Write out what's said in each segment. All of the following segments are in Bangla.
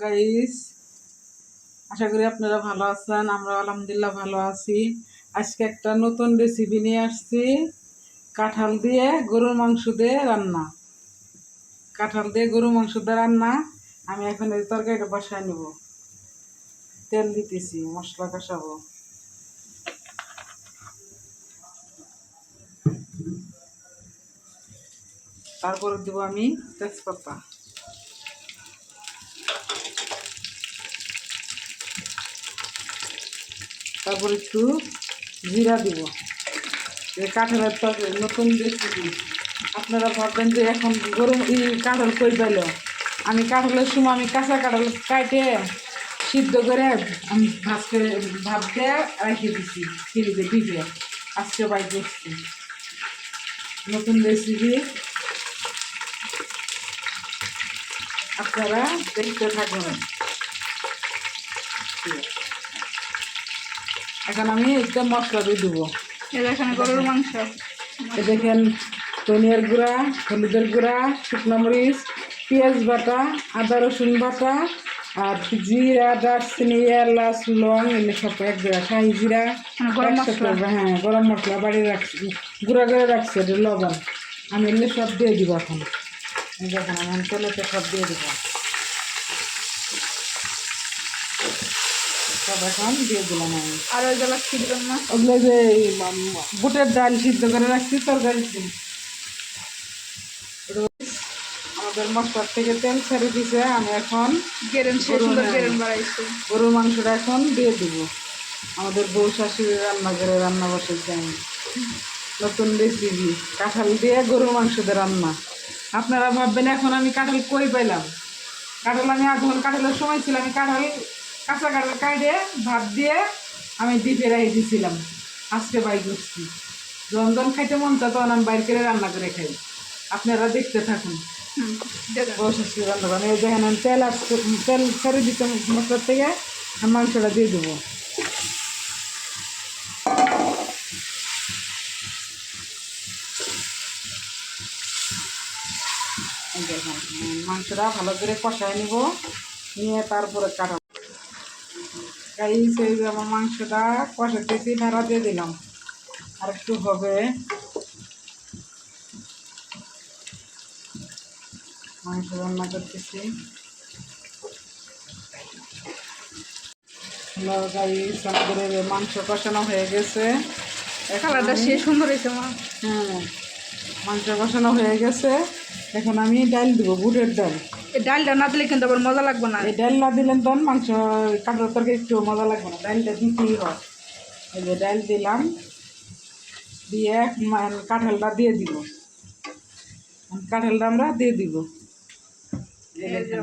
গাইস, আশা করি আপনারা ভালো আছেন। আমরা আলহামদুলিল্লাহ ভালো আছি। আজকে একটা নতুন রেসিপি নিয়ে আসছি, কাঁঠাল দিয়ে গরুর মাংস দিয়ে রান্না। কাঁঠাল দিয়ে গরুর মাংস দিয়ে রান্না। আমি এখন এই তরকারিটা বসায় নেব। তেল দিতেছি, মশলা কষাবো। তারপরে দেবো আমি তেজপাতা, তারপর একটু জিরা দিব। কাঁঠালের তরকারি নতুন রেসিপি। আপনারা ভাববেন যে এখন গরম কাঁঠাল কই পেল। আমি কাঁঠালের সময় আমি কাঁচা কাঁঠাল কাটে সিদ্ধ করে আমি ভাত দিয়ে রেখে দিচ্ছি ফ্রিজে ডিপে। আজকে বাই করছি নতুন রেসিপি, আপনারা দেখতে থাকুন। এখন আমি একটা মশলা দিয়ে দেবো। এখানে গরুর মাংস, দেখেন ধনিয়ার গুঁড়া, হলুদের গুঁড়া, শুকনো মরিচ, পেঁয়াজ বাটা, আদা রসুন বাটা, আর জিরা, দারচিনি, এলাচ, লং, এগুলো সব এক জায়গা, শাহি জিরা, হ্যাঁ গরম মশলা বাড়িয়ে রাখছি, গুঁড়া করে রাখছি, এটা লবণ। আমি এগুলো সব দিয়ে দিব এখন। দেখেন আমি তেলেতে সব দিয়ে দিব, সব এখন দিয়ে দিলাম আমি। আর ওইগুলো ছিলবেন না, ওগুলো যে বুটের ডাল সিদ্ধ করে রাখছি তরকারি। আমাদের মশলার থেকে তেল ছেড়ে দিছে। আমি এখন গরুর মাংসটা এখন দিয়ে দিব। আমাদের বউ শাশুড়ি রান্না করে রান্না বসেছি আমি। নতুন রেসিপি, কাঁঠাল দিয়ে গরুর মাংস দিয়ে রান্না। আপনারা ভাববেন এখন আমি কাঁঠাল কই পাইলাম। কাঁঠাল আমি যখন কাঁঠালের সময় ছিল, আমি কাঁচা কাঁঠাল কাটে ভাত দিয়ে আমি ডিপে রেখে দিয়েছিলাম। আজকে বাই করছি, যখন খাইতে মন চায় তখন আমি বাইর করে রান্না করে খাই। আপনারা দেখতে থাকুন। রান্না করেন এই দেখেন তেল ছেড়ে দিতে মশলার থেকে মাংসটা দিয়ে দেবো। দেখেন মাংসটা ভালো করে কষায় নিব, নিয়ে তারপরে কাটা সেই আমার মাংসটা কষাতেছি, নাড়া দিয়ে দিলাম। আর একটু হবে, মাংস রান্না করতেছি। আমাদের মাংস কষানো হয়ে গেছে, কালারটা সে সুন্দর হয়েছে মা। হ্যাঁ মাংস কষানো হয়ে গেছে। এখন আমি ডাল দিব, বুটের ডাল। এই ডালটা না দিলে কিন্তু আবার মজা লাগবে না। এই ডাল না দিলেন তখন মাংস কাঁঠাল তরকারি একটু মজা লাগবে না, ডালটা দিতেই হয়। এই যে ডাল দিলাম, দিয়ে কাঁঠালটা দিয়ে দিব। কাঁঠালটা আমরা দিয়ে দিব।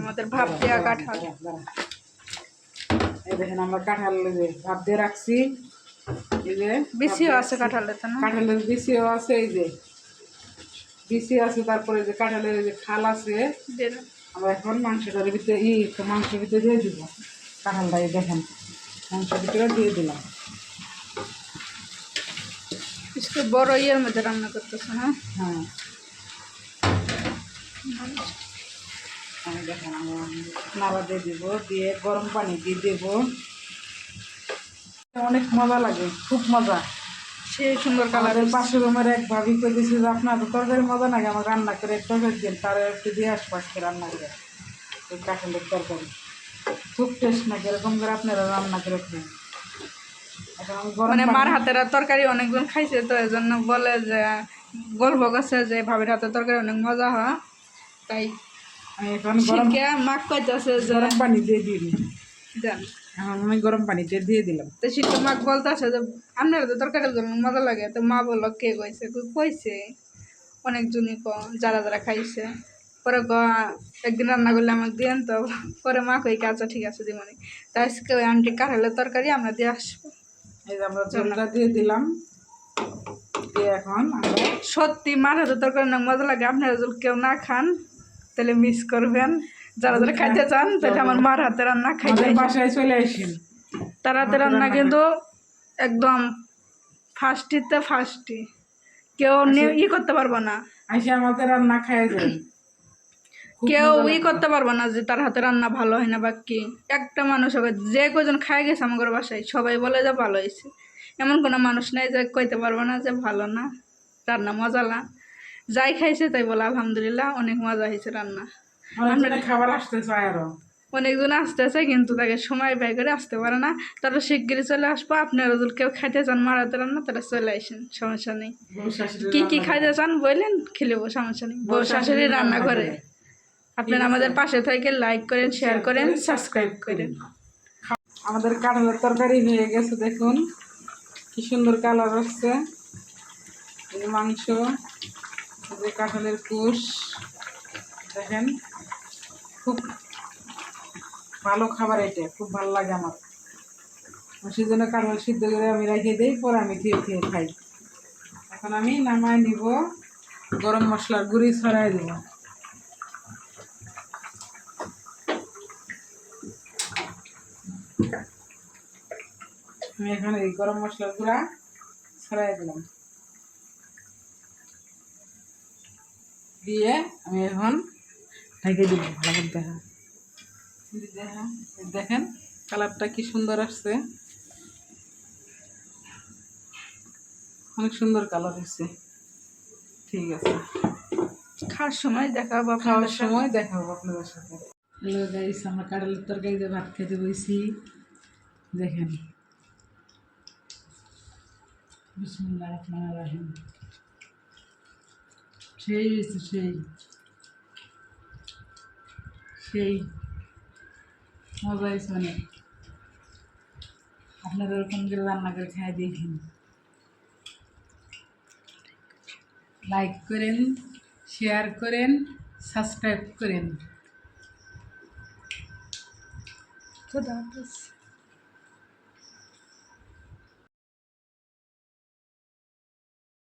আমাদের ভাপ দেওয়া কাঁঠাল, এই দেখেন আমরা কাঁঠাল ভাপ দিয়ে রাখছি। এই যে বেশিও আছে কাঁঠালের, কাঁঠালের বেশিও আছে, এই যে বেশি আছে। তারপরে যে কাঁঠালের যে খাল আছে, আমরা এখন মাংসটার ভিতরে মাংসের ভিতরে দিয়ে দিব কাঁঠালটাই। দেখেন মাংসের ভিতরে দিয়ে দিলাম। বড় ইয়ের মধ্যে রান্না করতেছে না। হ্যাঁ আমি দেখেন নাড়া দিয়ে দিব, দিয়ে গরম পানি দিয়ে দেব। অনেক মজা লাগে, খুব মজা। সে সুন্দর কালারের পাশের রুমের এক ভাবি করে দিয়েছে যে আপনার তো তরকারি মজা লাগে, আমার রান্না করে তরকারি দিন, তার একটু দিয়ে আসবো আজকে রান্না করে ওই কাঁঠালের তরকারি। খুব টেস্ট নাকি, এরকম করে আপনারা রান্না করে খান। মানে মার হাতের তরকারি অনেকজন খাইছে, তো এই জন্য বলে যে গল্প করছে যে ভাবির হাতের তরকারি অনেক মজা হয়। তাই এখন মাক কইতেছে গরম পানি দিয়ে দিই, দেন। এখন আমি গরম পানিতে দিয়ে দিলাম। তো শীতে মাক বলতেছে যে আপনার তো তরকারি মজা লাগে। তো মা বললো কে কইছে? কইছে অনেকজনই যারা যারা খাইছে। পরে একদিন রান্না করলে আমাকে দিয়েন, তো পরে মা কই আচ্ছা ঠিক আছে দিমনি। তা আজকে ওই আন্টি কাঁঠালের তরকারি আমরা দিয়ে আসবো। এই যে আমরা জলটা দিয়ে দিলাম, দিয়ে এখন সত্যি মার হাতের তরকারি অনেক মজা লাগে। আপনারা যদি কেউ না খান তাহলে মিস করবেন। যারা যারা খাইতে চান তাহলে আমার মার হাতে রান্না খাইতে বাসায় চলে আসেন। তার হাতে রান্না কিন্তু একদম ফার্স্টই, কেউ করতে পারবো না। আইসে আমাদের রান্না খাই যায়, কেউ মজা ই লাগবে। করতে পারবো না যে তার হাতে রান্না ভালো হয় না বা কি। একটা মানুষ হবে যে কজন খাই গেছে আমার বাসায় সবাই বলে যে ভালো হয়েছে, এমন কোনো মানুষ নাই যে কইতে পারবো না যে ভালো না, রান্না মজা না। যাই খাইছে তাই বলে আলহামদুলিল্লাহ অনেক মজা হয়েছে রান্না। অনেকজনে খাবার আসতে চায় আরো। অনেকজন আসতেছে কিন্তু তাকে সময় ব্যয় করে আসতে পারে না, তারা শিগগিরই চলে আসবো। আপনারা যদি কেউ খাইতে চান মারাতে রান্না তারা চলে আসেন, সমস্যা নেই। বউ শাশুড়ির কি কি রান্না খাইতে করে। চান বললেন, খেলেবো, সমস্যা নেই। বউ বউ শাশুড়ি শাশুড়ির রান্না রান্না করে। করে। ঠিক আপনারা আছে? আমাদের পাশে থেকে লাইক করেন, শেয়ার করেন, সাবস্ক্রাইব করেন। আমাদের কাঁঠালের তরকারি হয়ে গেছে, দেখুন কি সুন্দর কালার আসছে। এই যে মাংস, এই যে কাঁঠালের কুশ, দেখেন খুব ভালো খাবার, এটা খুব ভালো লাগে আমার। সেই জন্য কাঁঠাল সিদ্ধ করে আমি রেখে দিই, পরে আমি খেয়ে খেয়ে খাই। এখন আমি নামায় নিব, গরম মশলার গুঁড়ি ছড়াই দেব। আমি এখানে এই গরম মশলার গুঁড়া ছড়াই দিলাম, দিয়ে আমি এখন ঢেকে দিব। ভালো করে দেখা, দেখেন কালারটা কি সুন্দর আসছে, অনেক সুন্দর কালার হচ্ছে। ঠিক আছে, খাওয়ার সময় দেখা হবে খাওয়ার আপনাদের সাথে। সময় দেখা হবে আপনাদের সাথে। হ্যালো গাইস, আমরা কাঁঠালের তরকারি দিয়ে ভাত খেতে বসি। দেখেন, বিসমিল্লাহির রহমানির রহিম। সেই হয়েছে, সেই সেই মজা হয়েছে অনেক। আপনারা ওরকম করে রান্না করে খাই দেখেন, লাইক করেন, শেয়ার করেন, সাবস্ক্রাইব করেন। খোদা হাফেজ।